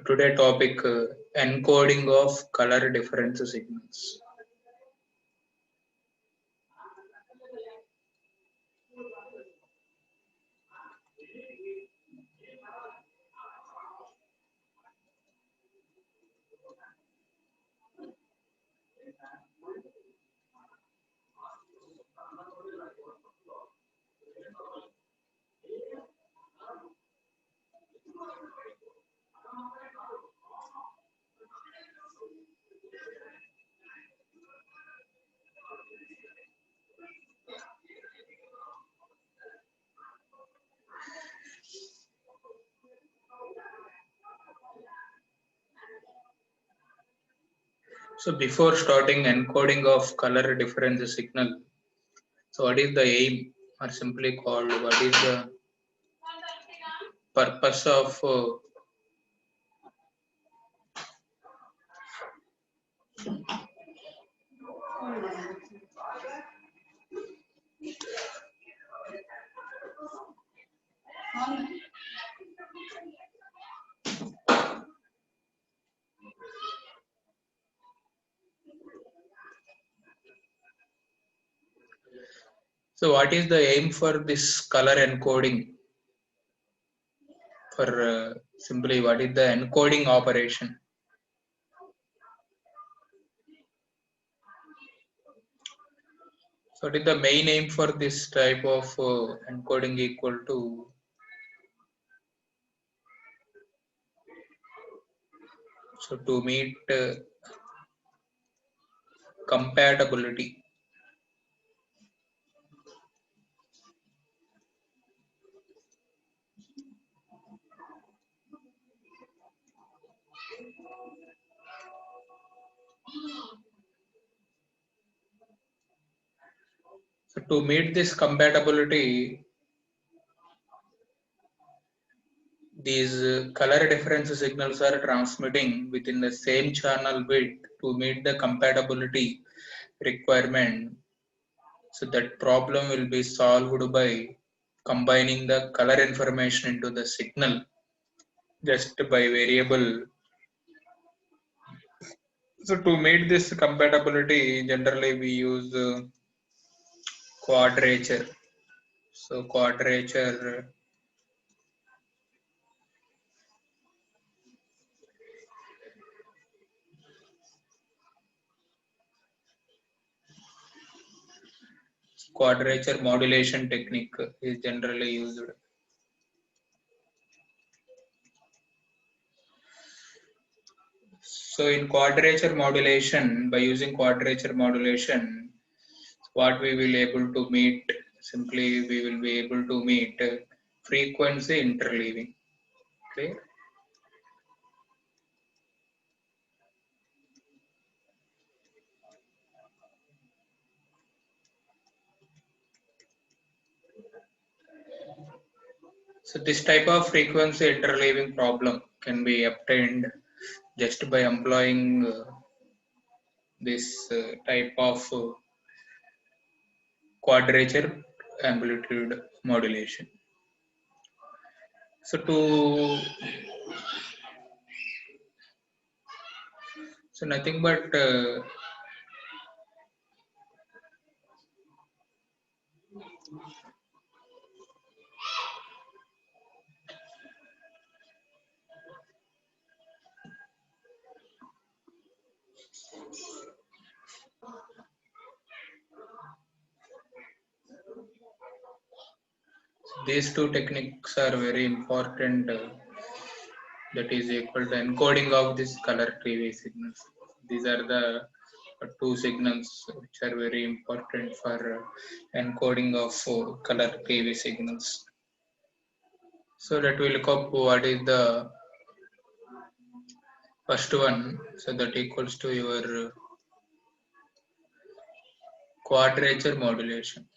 Today topic encoding of color difference signals. So before starting encoding of color difference signal, so what is the aim, or simply called what is the purpose of so what is the aim for this color encoding? For simply what is the encoding operation? So what is the main aim for this type of encoding equal to to meet compatibility. So to meet this compatibility, these color difference signals are transmitting within the same channel width to meet the compatibility requirement. So that problem will be solved by combining the color information into the signal just by variable. So to meet this compatibility, generally we use quadrature. So quadrature modulation technique is generally used. So in quadrature modulation, by using quadrature modulation, what we will able to meet, simply we will be able to meet frequency interleaving. Clear? So this type of frequency interleaving problem can be obtained just by employing this type of quadrature amplitude modulation. So nothing but these two techniques are very important. That is equal to encoding of this color TV signals. These are the two signals which are very important for encoding of color TV signals. So let we look up what is the first one. So that equals to your quadrature modulation.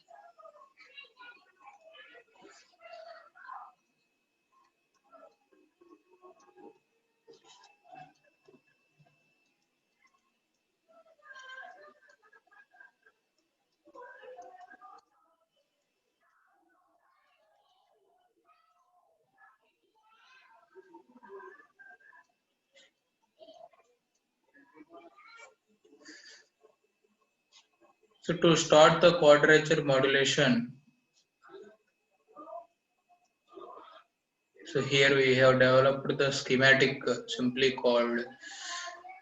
So to start the quadrature modulation, so here we have developed the schematic simply called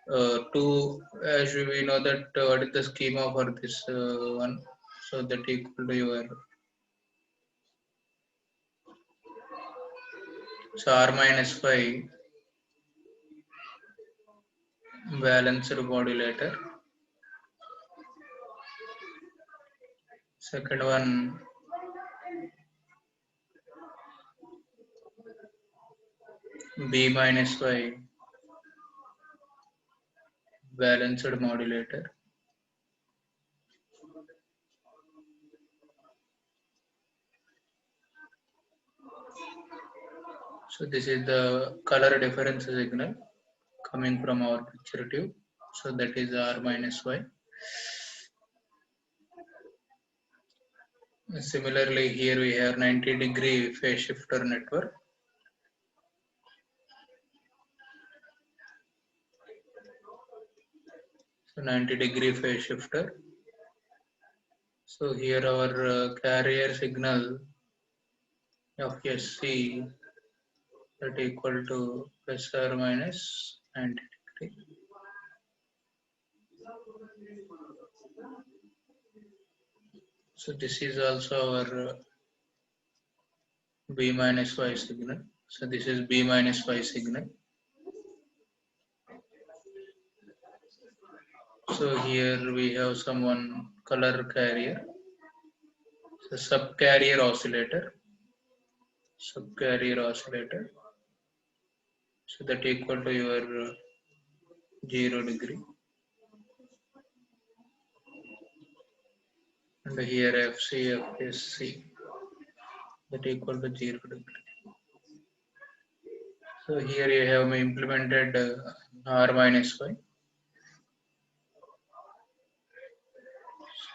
as we know that what is the schema for this one. So that equal to your R minus 5 balanced modulator. Second one B minus 5 balanced modulator. So this is the color difference signal coming from our picture tube. So that is R minus Y. Similarly, here we have 90-degree phase shifter network. So 90-degree phase shifter. So here our carrier signal of SC that equal to plus or minus 90 degree. So this is also our B minus Y signal. So this is B minus Y signal. So here we have some one color carrier. So subcarrier oscillator. Subcarrier oscillator. So that equal to your 0 degree. And here FC, FSC that equal to 0 degree. So here you have implemented R minus Y.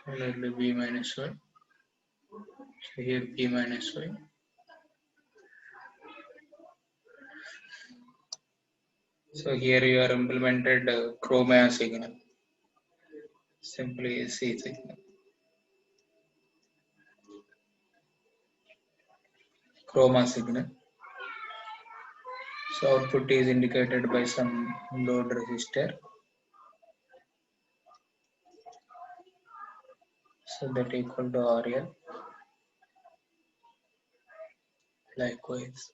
Similarly B minus Y. So here B minus Y. So here you are implemented chroma signal. Simply C signal. Chroma signal. So output is indicated by some load resistor. So that equal to RL. Likewise.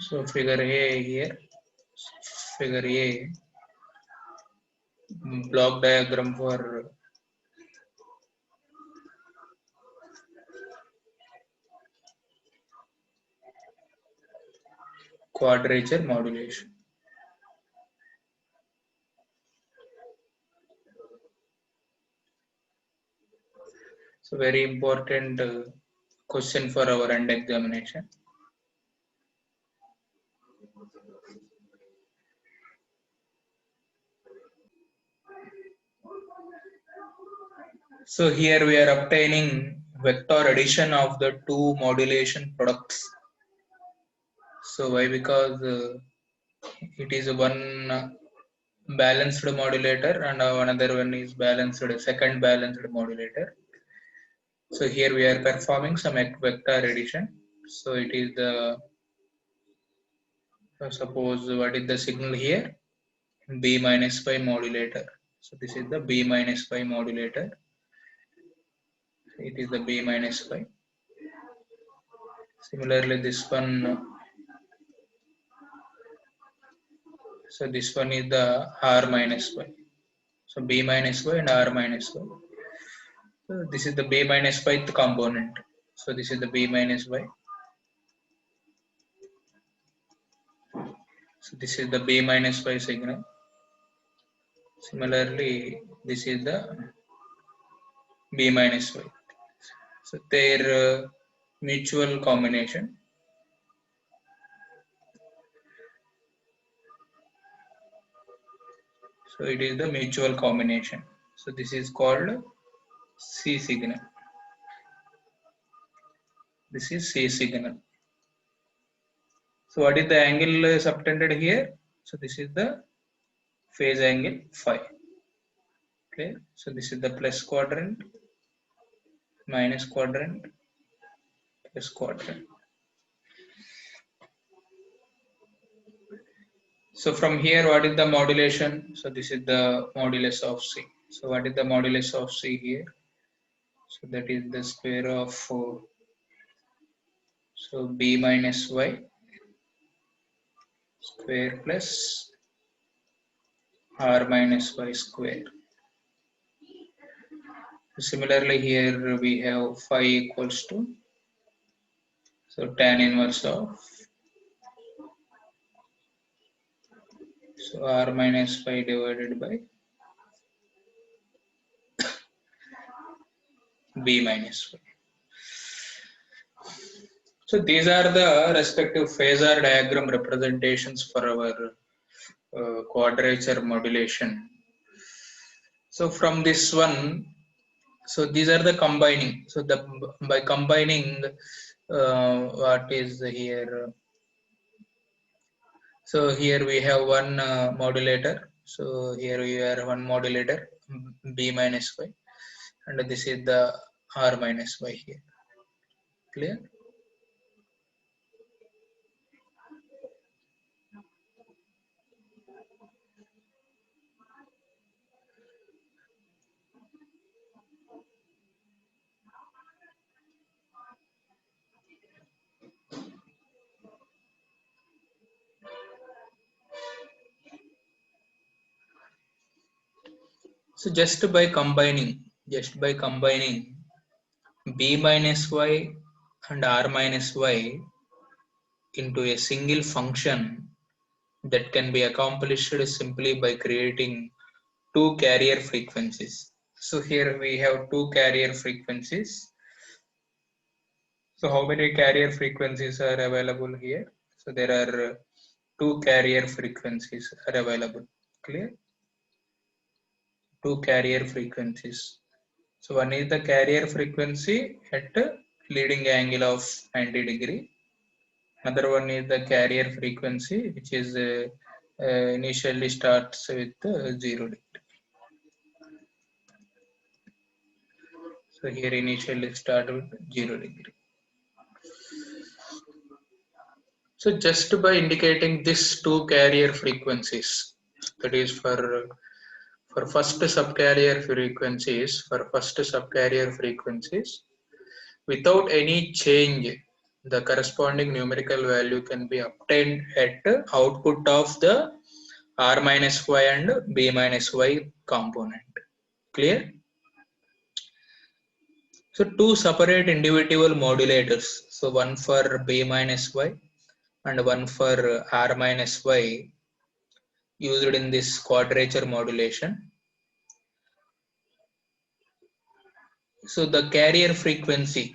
So figure A here. Figure A. Block diagram for quadrature modulation. So very important question for our end examination. So here we are obtaining vector addition of the two modulation products. So why? Because it is one balanced modulator and another one is balanced, second balanced modulator. So here we are performing some vector addition. So it is the, suppose what is the signal here? B minus 5 modulator. So this is the B minus 5 modulator. It is the B minus 5. Similarly this one, so this one is the R minus 5. So B minus 5 and R minus 5. So this is the B minus 5th component. So this is the B minus 5. So this is the B minus 5 signal. Similarly, this is the B minus 5. So their mutual combination. So it is the mutual combination. So this is called C signal. This is C signal. So what is the angle subtended here? So this is the phase angle phi. Okay. So this is the plus quadrant, minus quadrant, plus quadrant. So from here, what is the modulation? So this is the modulus of C. So what is the modulus of C here? So that is the square of so B minus Y square plus R minus Y square. Similarly, here we have phi equals to so tan inverse of so R minus phi divided by B minus Y. So these are the respective phasor diagram representations for our quadrature modulation. So from this one, so these are the combining. So by combining, what is here? So here we have one modulator. So here we have one modulator B minus Y, and this is the R minus Y here. Clear? So just by combining B minus Y and R minus Y into a single function that can be accomplished simply by creating two carrier frequencies. So here we have two carrier frequencies. So how many carrier frequencies are available here? So there are two carrier frequencies are available. Clear? Two carrier frequencies. So one is the carrier frequency at leading angle of 90 degree. Another one is the carrier frequency, which is initially starts with 0 degree. So here initially start with 0 degree. So just by indicating these two carrier frequencies, that is for first subcarrier frequencies, without any change, the corresponding numerical value can be obtained at output of the R minus Y and B minus Y component. Clear? So two separate individual modulators. So one for B minus Y and one for R minus Y used in this quadrature modulation. So the carrier frequency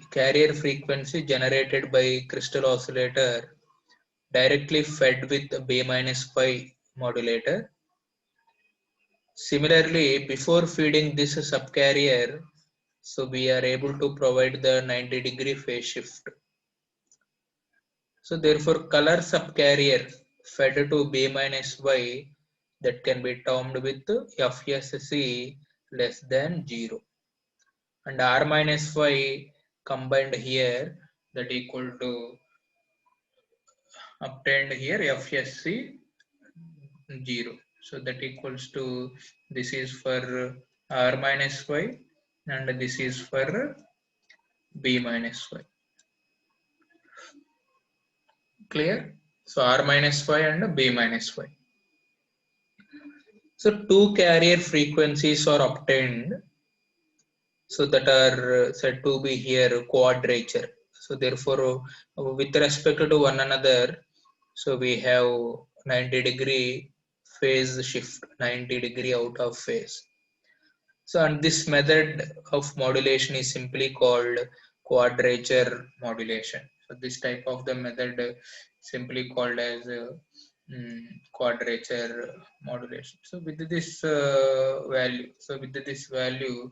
generated by crystal oscillator directly fed with B minus Y modulator. Similarly, before feeding this subcarrier, so we are able to provide the 90 degree phase shift. So therefore, color subcarrier fed to B minus Y that can be termed with FSC less than 0. And R minus Y combined here that equal to obtained here FSC 0. So that equals to this is for R minus Y and this is for B minus Y. Clear? So R minus Y and B minus Y. So two carrier frequencies are obtained, so that are said to be here quadrature. So therefore, with respect to one another, so we have 90 degree phase shift, 90 degree out of phase. So and this method of modulation is simply called quadrature modulation. So this type of the method simply called as quadrature modulation. So with this value,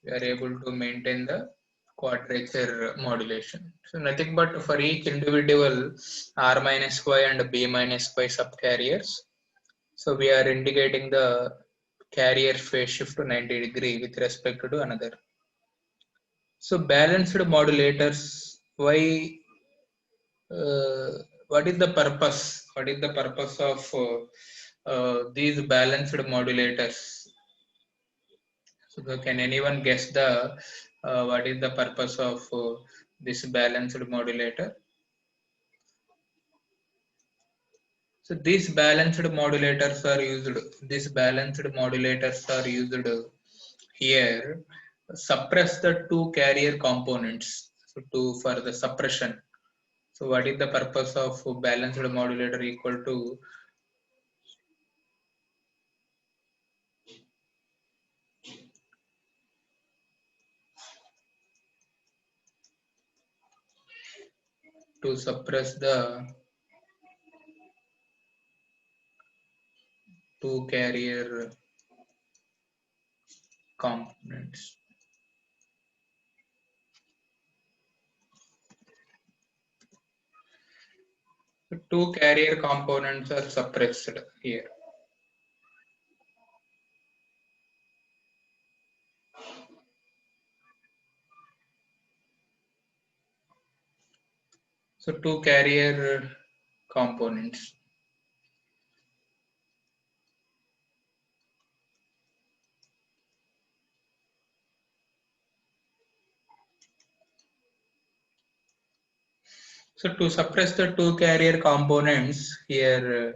we are able to maintain the quadrature modulation. So nothing but for each individual R minus Y and B minus Y subcarriers. So we are indicating the carrier phase shift to 90° with respect to another. So balanced modulators, why? What is the purpose? What is the purpose of these balanced modulators? So can anyone guess the what is the purpose of this balanced modulator? So these balanced modulators are used. These balanced modulators are used here. Suppress the two carrier components. So for the suppression. So what is the purpose of balanced modulator equal to suppress the two carrier components. So two carrier components are suppressed here. So two carrier components. So to suppress the two carrier components here,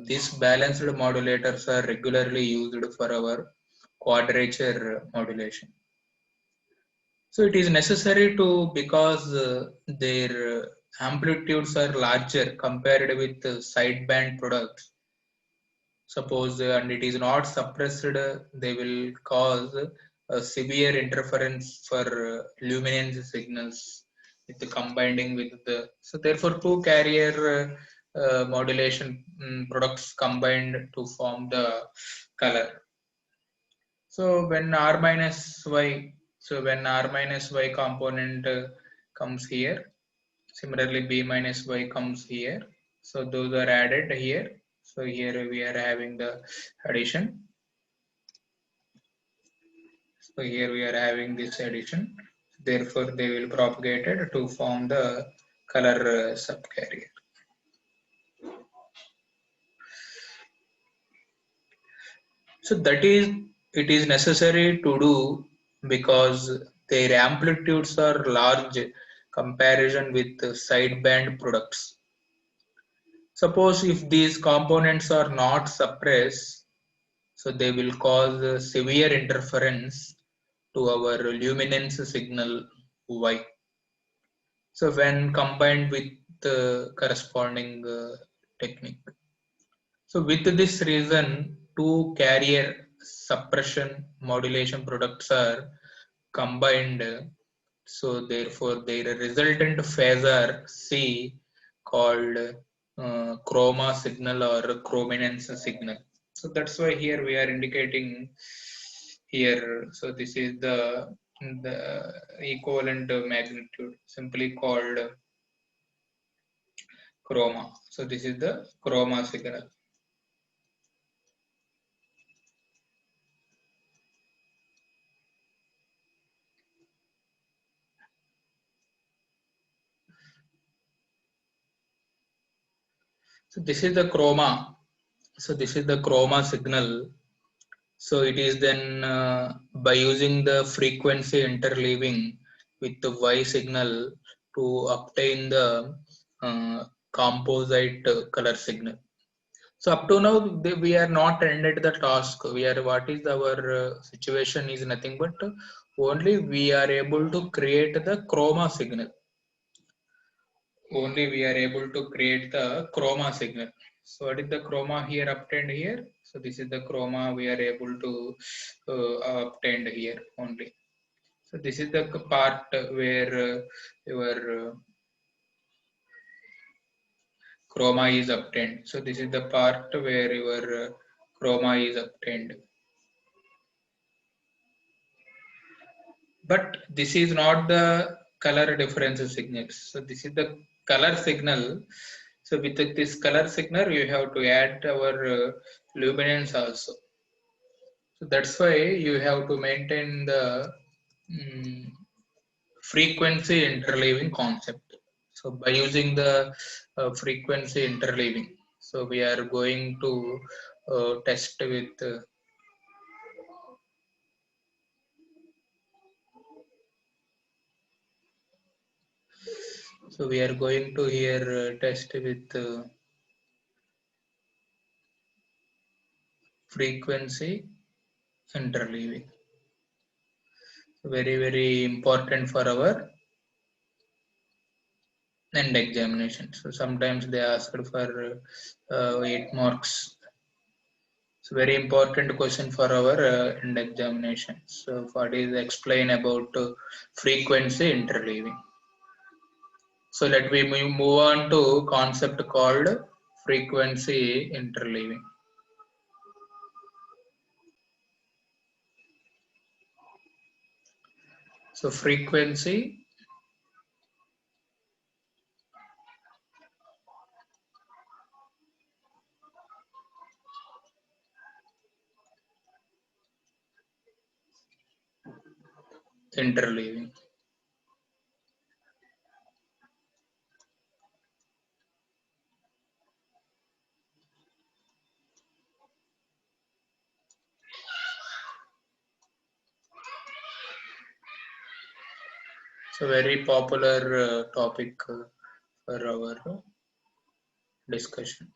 these balanced modulators are regularly used for our quadrature modulation. So it is necessary to because their amplitudes are larger compared with sideband products. Suppose and it is not suppressed, they will cause a severe interference for luminance signals with the combining with the. So therefore, two carrier modulation products combined to form the color. So when R minus Y, so when R minus Y component comes here, similarly B minus Y comes here. So those are added here. So here we are having the addition. So here we are having this addition. Therefore, they will propagated to form the color subcarrier. So that is, it is necessary to do because their amplitudes are large comparison with sideband products. Suppose if these components are not suppressed, so they will cause severe interference to our luminance signal Y. So when combined with the corresponding technique. So with this reason, two carrier suppression modulation products are combined. So therefore, their resultant phasor C called chroma signal or chrominance signal. So that's why here we are indicating here. So this is the equivalent magnitude simply called chroma. So this is the chroma signal. So this is the chroma. So this is the chroma signal. So it is then by using the frequency interleaving with the Y signal to obtain the composite color signal. So up to now we are not ended the task. We are what is our situation is nothing but only we are able to create the chroma signal. Only we are able to create the chroma signal. So what is the chroma here obtained here? So this is the chroma we are able to obtained here only. So this is the part where your chroma is obtained. So this is the part where your chroma is obtained. But this is not the color difference signals. So this is the color signal. So with this color signal, you have to add our luminance also. So that's why you have to maintain the frequency interleaving concept. So by using the frequency interleaving, so we are going to test with so we are going to here test with frequency interleaving. Very important for our end examination. So sometimes they ask for 8 marks. So very important question for our end examination. So what is explain about frequency interleaving. So let me move on to concept called frequency interleaving. So frequency interleaving. So very popular topic for our discussion.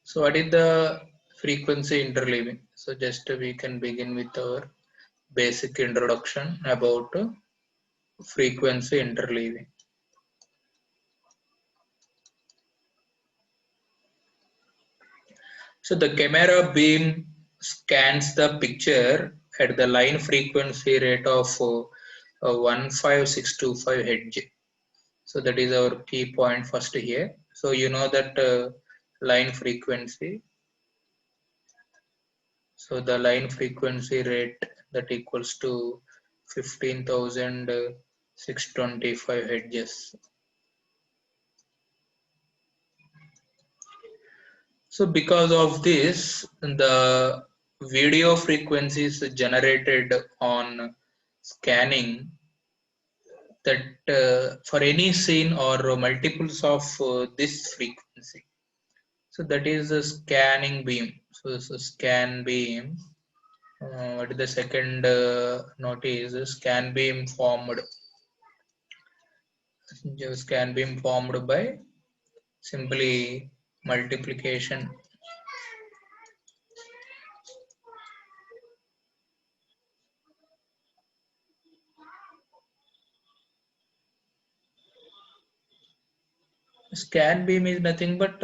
So what is the frequency interleaving? So just we can begin with our basic introduction about frequency interleaving. So the camera beam scans the picture at the line frequency rate of 15625 Hz. So that is our key point first here. So you know that line frequency. So the line frequency rate that equals to 15,625 Hz. So because of this, the video frequencies generated on scanning that for any scene or multiples of this frequency. So that is a scanning beam. So it's a scan beam. What is the second note is scan beam formed. Scan beam formed by simply multiplication. Scan beam is nothing but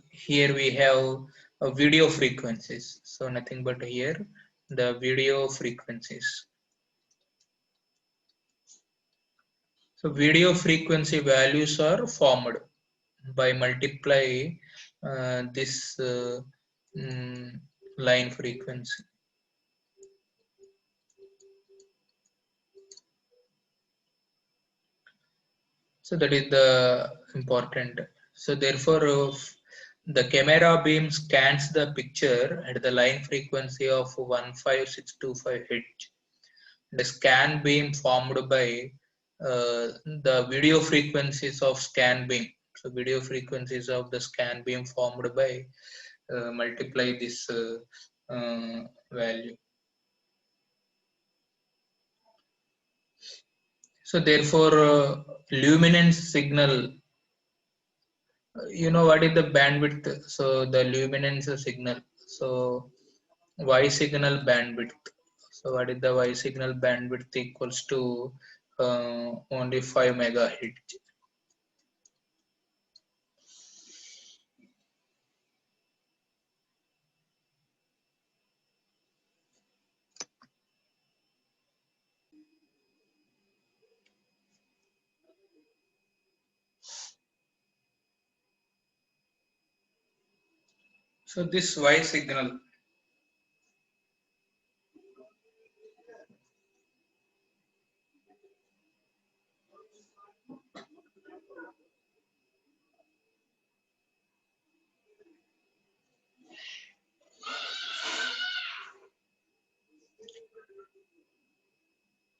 here we have video frequencies. So nothing but here the video frequencies. So video frequency values are formed by multiply this line frequency. So that is the important. So therefore, the camera beam scans the picture at the line frequency of 15625 Hz. The scan beam formed by the video frequencies of scan beam. So video frequencies of the scan beam formed by multiply this value. So therefore, luminance signal, you know what is the bandwidth? So the luminance signal. So Y signal bandwidth. So what is the Y signal bandwidth equals to only 5 megahertz. So this Y signal,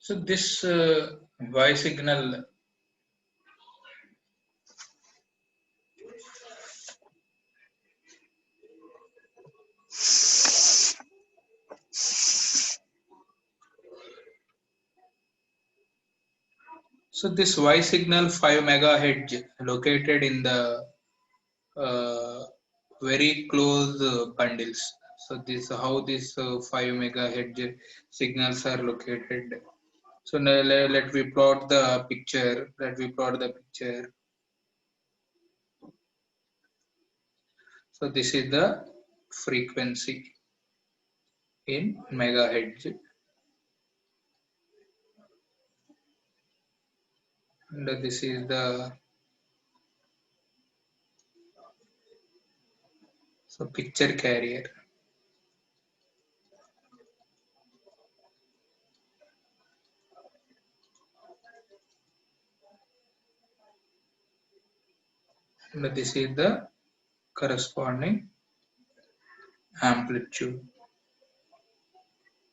so this Y signal, so this Y signal 5 megahertz located in the uh, very close bundles. So this how these 5 megahertz signals are located. So now let we plot the picture. Let we plot the picture. So this is the frequency in megahertz, and this is the so picture carrier. And this is the corresponding amplitude.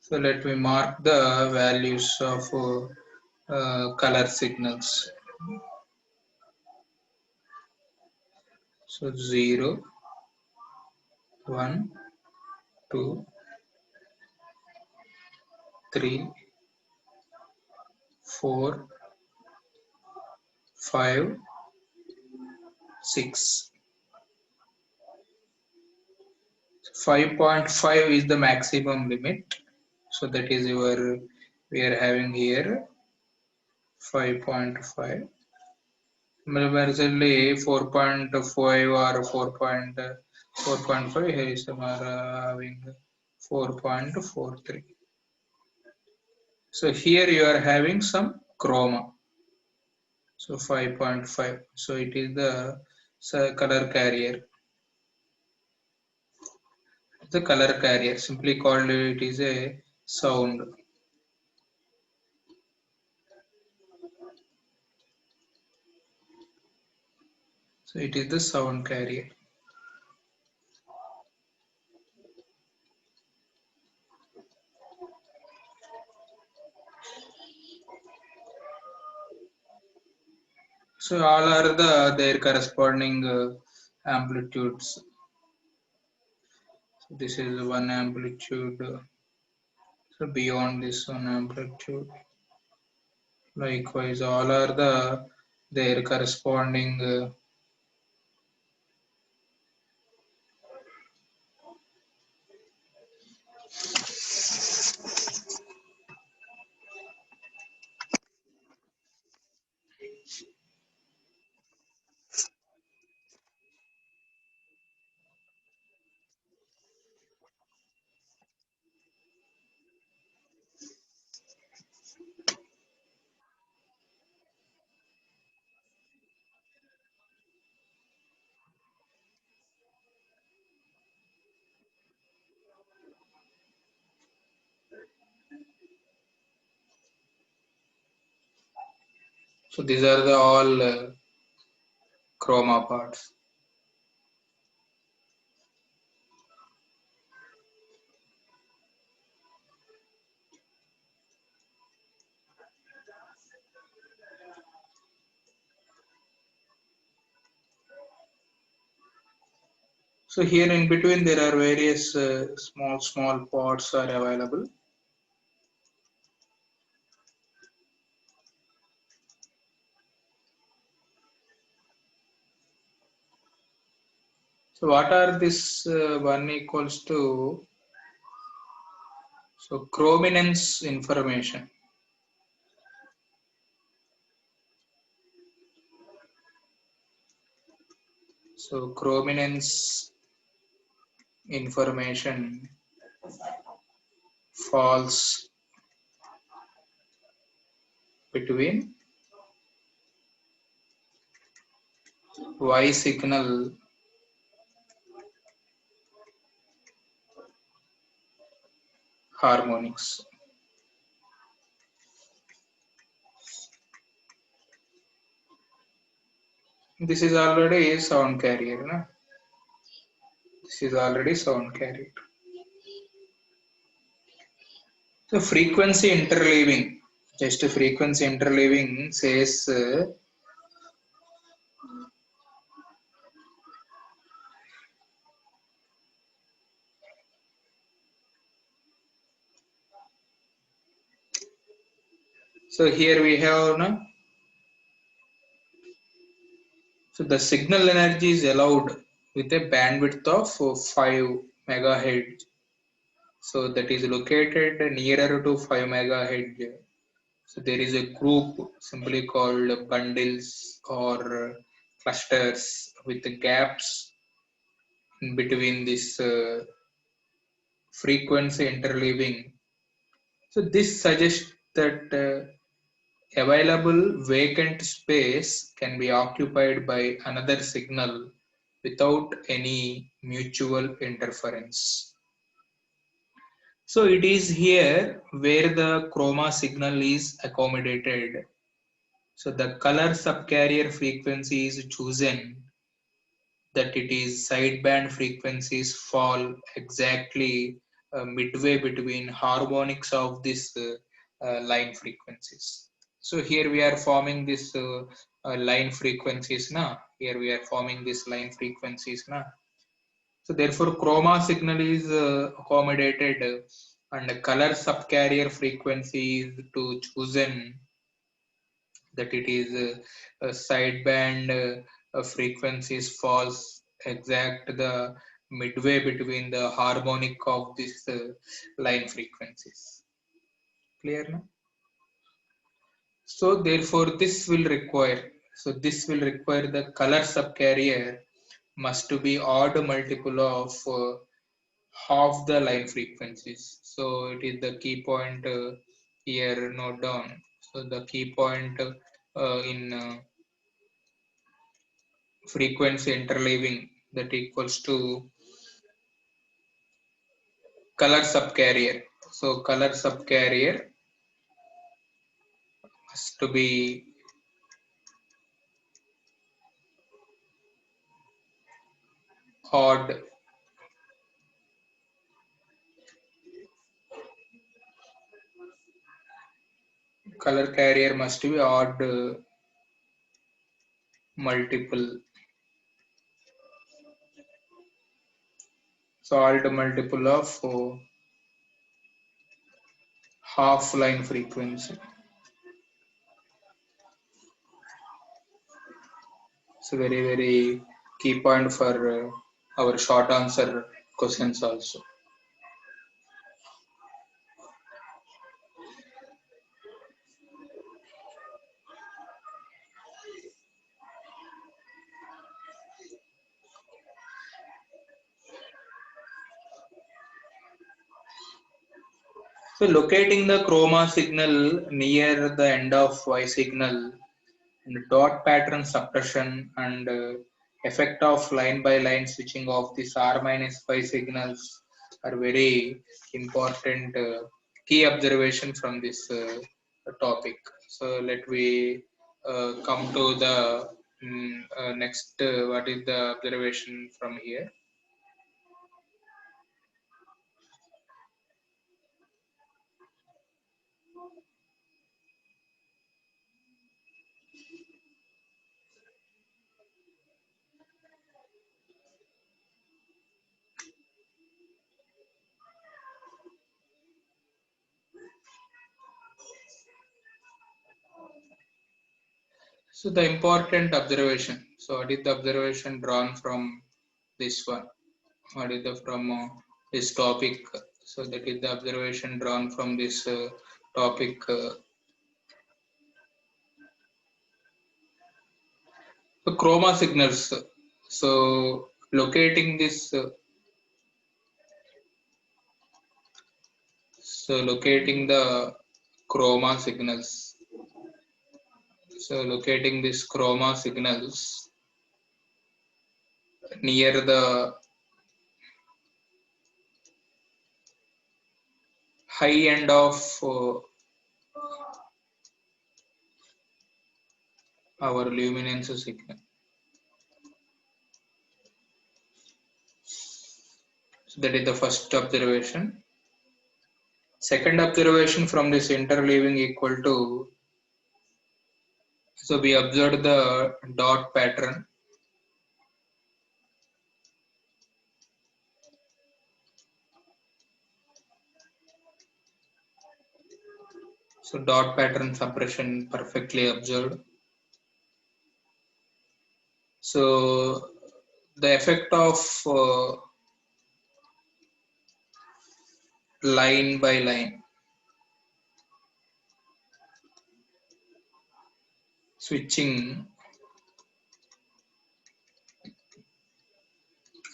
So let me mark the values of color signals. So 0, 1, 2, 3, 4, 5, 6. 5.5 is the maximum limit. So that is your, we are having here 5.5. Basically 4.5 or 4.5, here is some are having 4.43. So here you are having some chroma. So 5.5. So it is the color carrier. The color carrier, simply called it is a sound. So it is the sound carrier. So all are their corresponding amplitudes. So this is one amplitude. So beyond this one amplitude. Likewise, all are their corresponding so these are the all chroma parts. So here in between there are various small pods are available. So what are this one equals to? So chrominance information. So chrominance information falls between Y signal harmonics. This is already a sound carrier. Na? This is already sound carrier. So frequency interleaving. Just frequency interleaving says so here we have na, so the signal energy is allowed with a bandwidth of 5 megahertz. So that is located nearer to 5 megahertz. So there is a group simply called bundles or clusters with the gaps in between this frequency interleaving. So this suggests that available vacant space can be occupied by another signal without any mutual interference. So it is here where the chroma signal is accommodated. So the color subcarrier frequency is chosen that it is sideband frequencies fall exactly midway between harmonics of this line frequencies. So here we are forming this line frequencies now. Here we are forming this line frequencies now. So therefore chroma signal is accommodated and the color subcarrier frequency is to chosen that it is sideband frequencies falls exact the midway between the harmonic of this line frequencies. Clear now? So therefore this will require the color subcarrier must to be odd multiple of half the line frequencies. So it is the key point here note down. So the key point in frequency interleaving that equals to color subcarrier. So color subcarrier has to be odd. Color carrier must be odd multiple. So odd multiple of half line frequency. So very key point for our short answer questions also. So locating the chroma signal near the end of Y signal and dot pattern suppression and effect of line by line switching of these R minus 5 signals are very important key observation from this topic. So let we come to the next what is the observation from here. So the important observation. So what is the observation drawn from this one? What is the from this topic? So that is the observation drawn from this topic. So chroma signals. So locating this. So locating the chroma signals. So locating this chroma signals near the high end of our luminance signal. So that is the first observation. Second observation from this interleaving equal to, so we observed the dot pattern. So dot pattern suppression perfectly observed. So the effect of line by line switching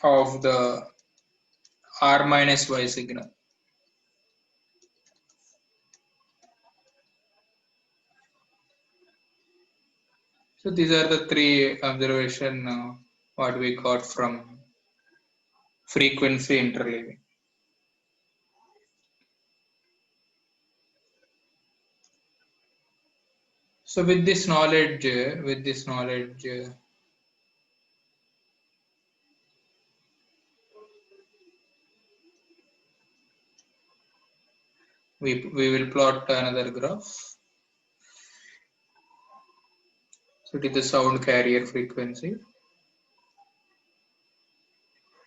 of the R minus Y signal. So these are the three observation what we got from frequency interleaving. So with this knowledge, we will plot another graph. So it is the sound carrier frequency.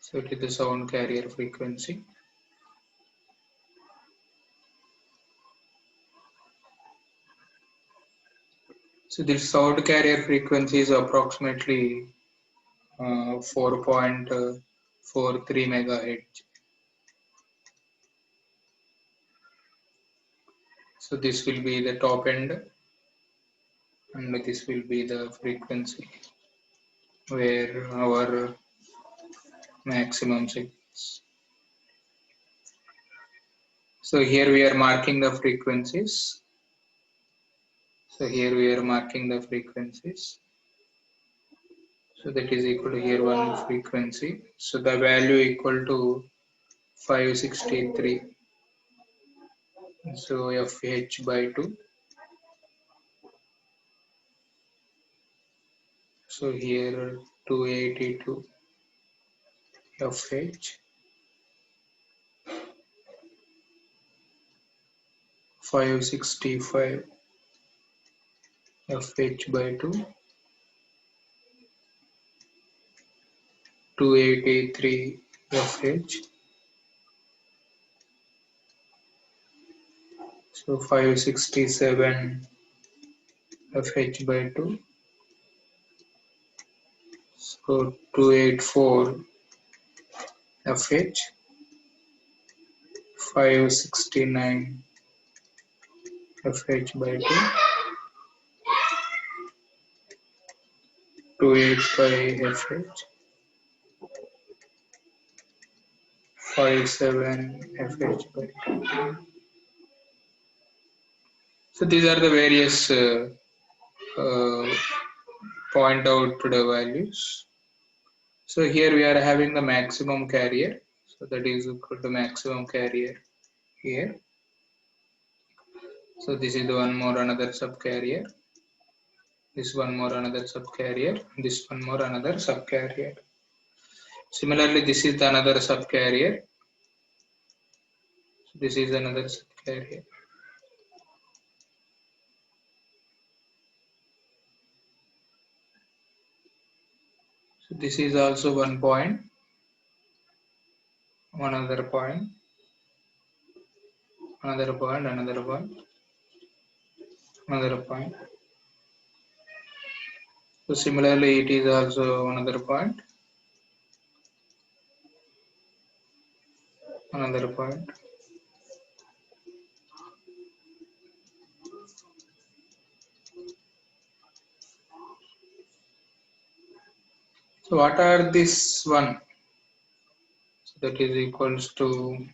So it is the sound carrier frequency. So this sound carrier frequency is approximately 4.43 megahertz. So this will be the top end, and this will be the frequency where our maximum signals. So here we are marking the frequencies. So here we are marking the frequencies. So that is equal to here one frequency. So the value equal to 563. So FH by 2. So here 282 FH. 565 FH by 2. 283 FH. So 567 FH by 2. So 284 FH. 569 FH by 2. 285 FH. 57 FH by 2. So these are the various point out to the values. So here we are having the maximum carrier. So that is equal to maximum carrier here. So this is the one more another subcarrier. This one more another subcarrier. This one more another subcarrier. Similarly, this is the another subcarrier. This is another subcarrier. So this is also one point, one other point, another point, another point, another point. So similarly, it is also another point, another point. So what are this one? So that is equals to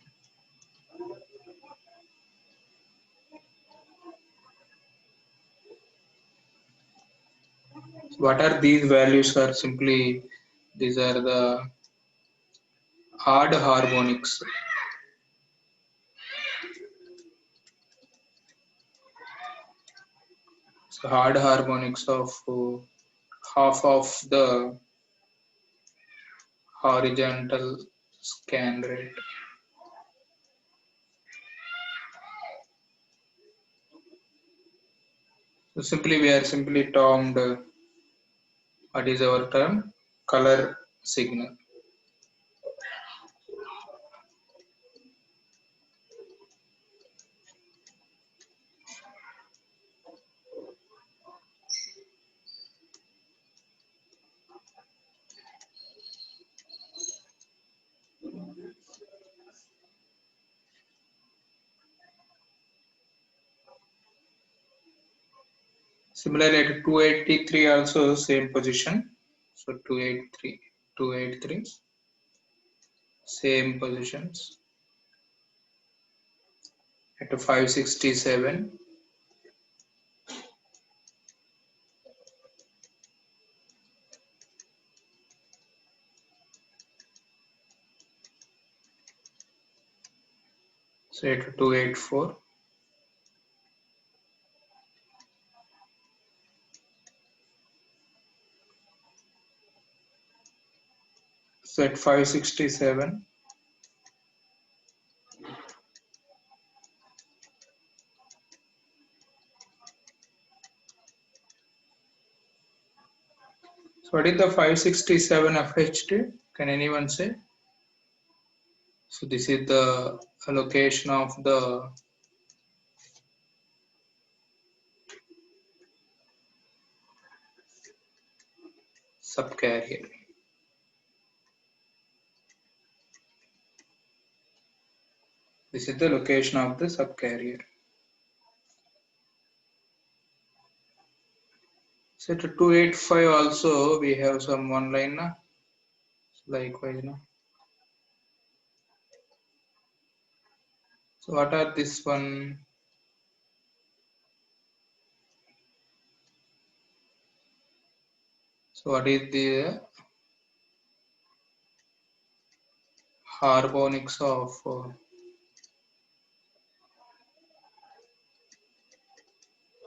what are these values are simply these are the odd harmonics. So hard harmonics of half of the horizontal scan rate. So simply we are simply termed what is our term? Color signal. Similarly at 283 also same position. So 283, same positions. At 567, so at 284, so at 567, so what is the 567 FHT? Can anyone say? So this is the allocation of the subcarrier. This is the location of the subcarrier. So to 285 also we have some one line na? Likewise. Na? So what are this one? So what is the harmonics of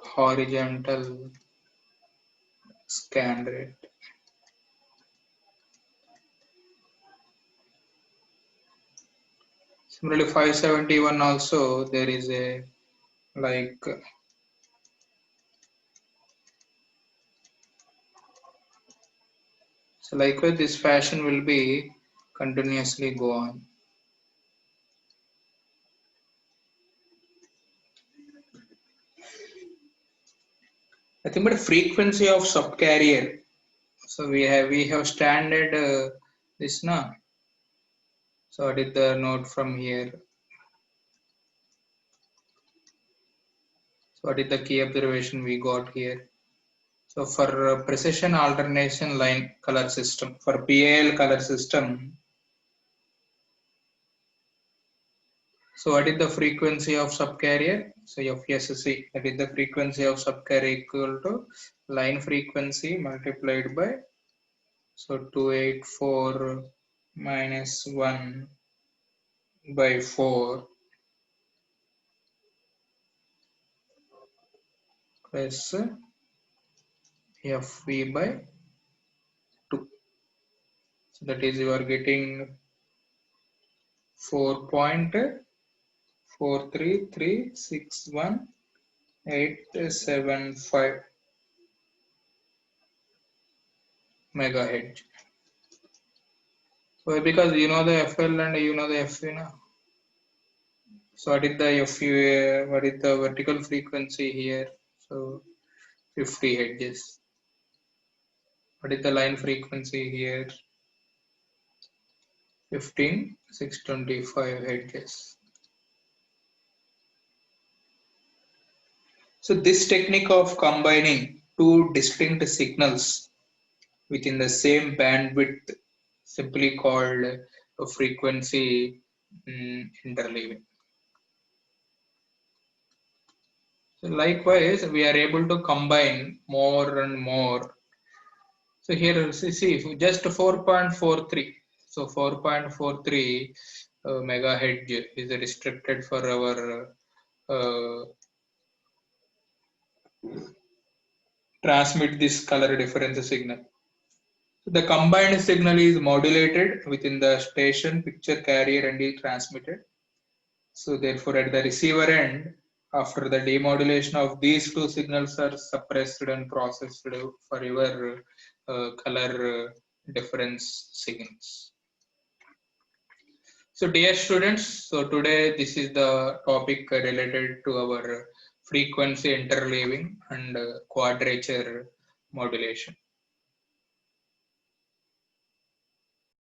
horizontal scan rate? Similarly 571 also there is a like so likewise this fashion will be continuously go on. I think but frequency of subcarrier. So we have standard this na. So what is the note from here? So what is the key observation we got here? So for precision alternation line color system, for PAL color system, so what is the frequency of subcarrier? So FSC, that is the frequency of subcarrier equal to line frequency multiplied by, so 284 minus 1 by 4 plus FV by 2. So that is you are getting 4.43361.875 megahertz. So because you know the FL and you know the FV now. So what is the FU? What is the vertical frequency here? So 50 hertz. What is the line frequency here? 15625 hertz. So this technique of combining two distinct signals within the same bandwidth simply called a frequency interleaving. So likewise, we are able to combine more and more. So here, see just 4.43. So 4.43 megahertz is restricted for our transmit this color difference signal. The combined signal is modulated within the station picture carrier and is transmitted. So therefore at the receiver end, after the demodulation of these two signals are suppressed and processed for your color difference signals. So dear students, so today this is the topic related to our frequency interleaving and quadrature modulation.